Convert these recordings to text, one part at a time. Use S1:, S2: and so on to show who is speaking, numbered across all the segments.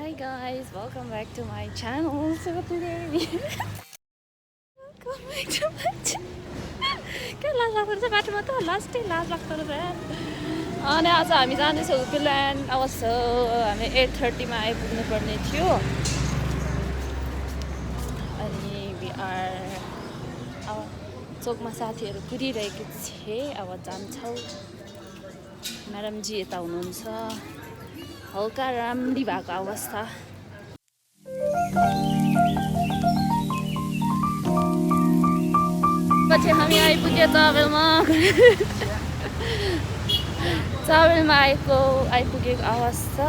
S1: Hi guys, welcome back to my channel. So today we welcome back to my channel. के लाज लाग्दो रहेछ बाटोमा त लास्टै लाज लाग्दो रहेछ अनि आज हामी जाँदैछौँ Whoopee अवश्य हामी 8:30 मा आइपुग्नु पर्ने थियो अनि we are अब चोकमा साथीहरू कुरिरहेको छे अब जान्छौँ म्याडम जी यता हुनुहुन्छ हल्का राम्री भएको अवस्था पछि हामी आइपुगे चावेलमा आइपुगेको अवस्था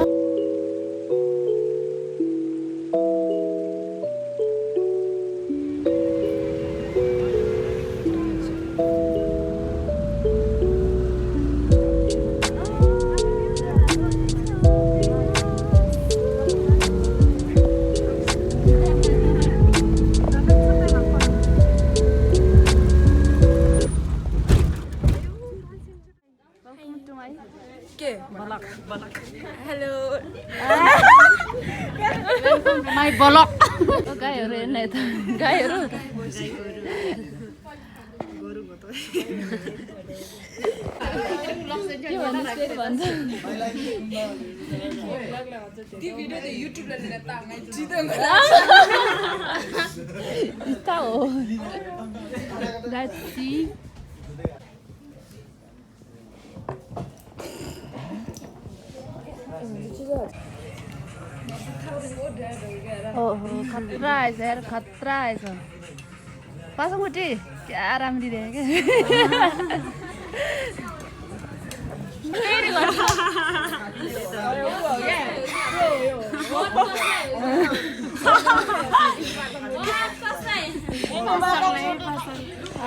S2: Hello.
S1: Welcome to my vlog. गाईहरु हेर्न यता गाईहरु के भन्नु फेरि भन्छ
S2: त्यो भिडियो त युट्युब ले लिएर ताङै जित्दैन
S1: यता हो Let's see. खतरा आएछ यार खतरा आएछ पासमुटी क्या राम्री रहे क्या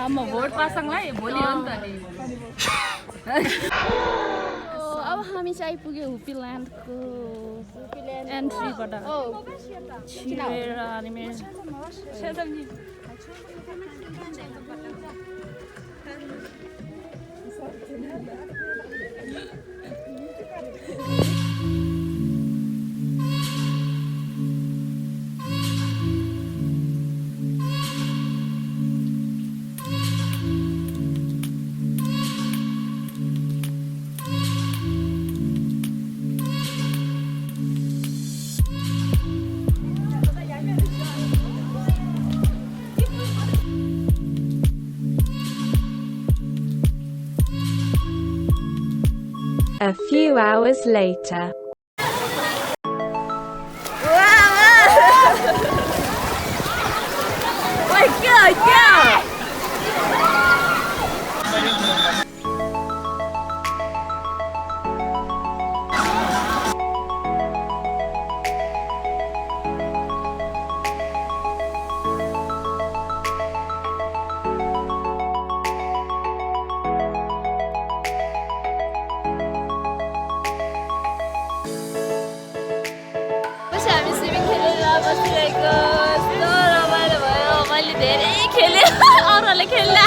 S1: म भोट पासङलाई भोलि हो नि त अब हामी चाहिँ आइपुग्यो हुपी ल्यान्डको एन्ट्रीबाट छिरेर अनि मेरो
S3: A few hours later.
S1: बसिरहेको यस्तो रमाइलो भयो मैले धेरै खेलेँ अरूले खेल्ने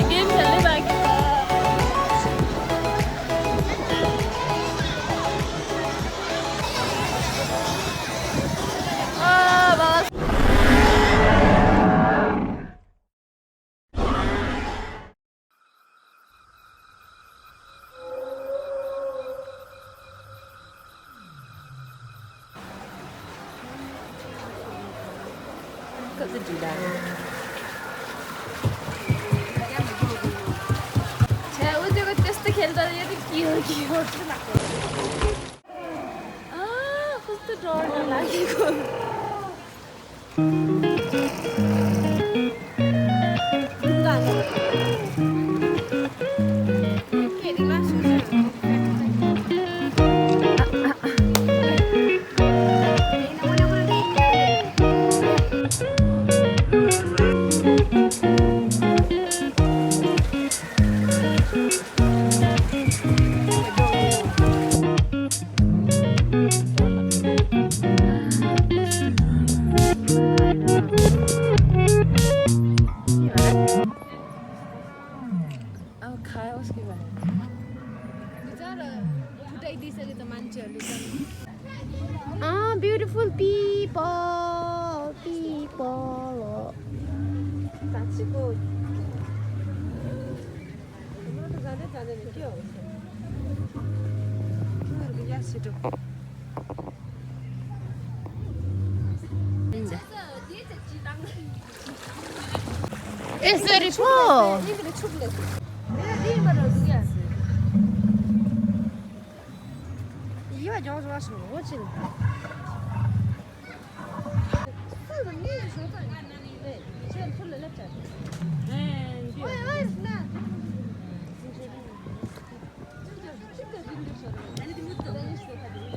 S1: गेम खेल्नै बाँकी कति ढिला छ्या उद्योगको त्यस्तो खेल्दा यो त के हो जस्तो लाग्छ कस्तो डर लागेको I know.
S2: उठाइदिइसके त मान्छेहरूले त
S1: ब्युटिफुल people
S4: साँच्चीको हाम्रो त जाँदै जाँदैन के हो तिमीहरूको ग्यास छिटो
S1: यसरी पो
S4: 이들이 축ले 내가 니만 어디 갔어 이거 좋아하시는 거 뭐지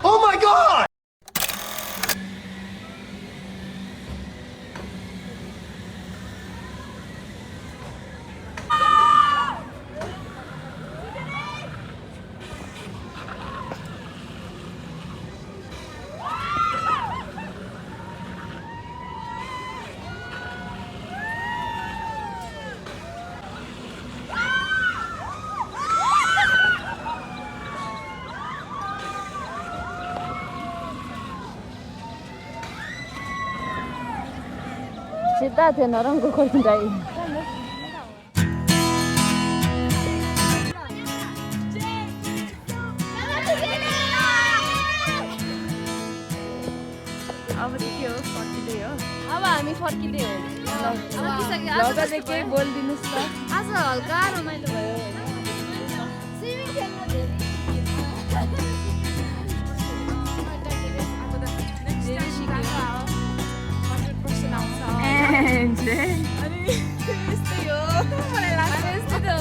S5: Oh my god!
S1: सीधा थे नरम को खोल जाई अब के हो फर्किँदै हो
S2: अब हामी फर्किँदै हो
S1: लगाले केही बोलिदिनुस् त
S2: आज हल्का रमाइलो भयो स्विमिङ खेल्न
S1: यस्तै हो मलाई लाग्छ यस्तै त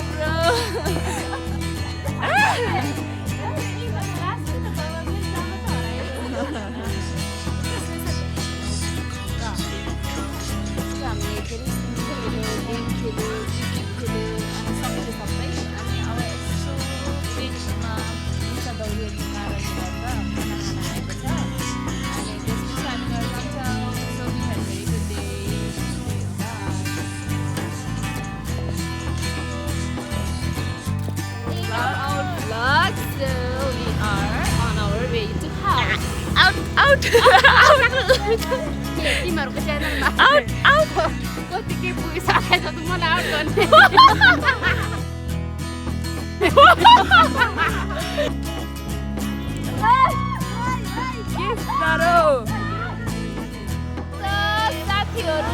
S2: तिमीहरूको च्यानलमा कति के पुगिसकेछ त मलाई आउट गर्ने
S1: के साह्रो
S2: साथीहरू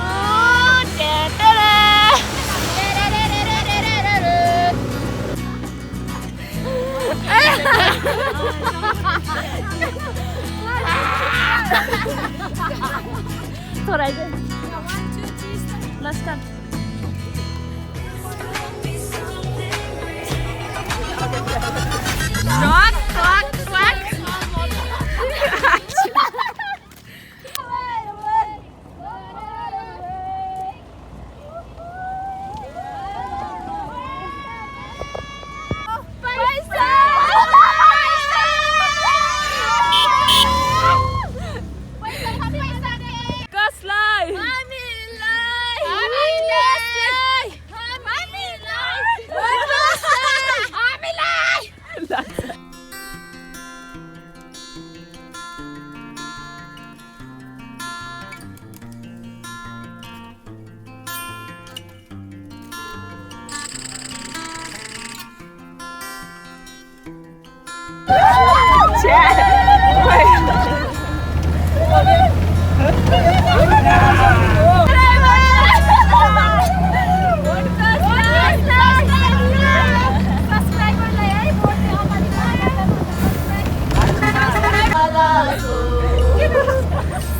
S1: थोड़ा let's go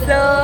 S1: So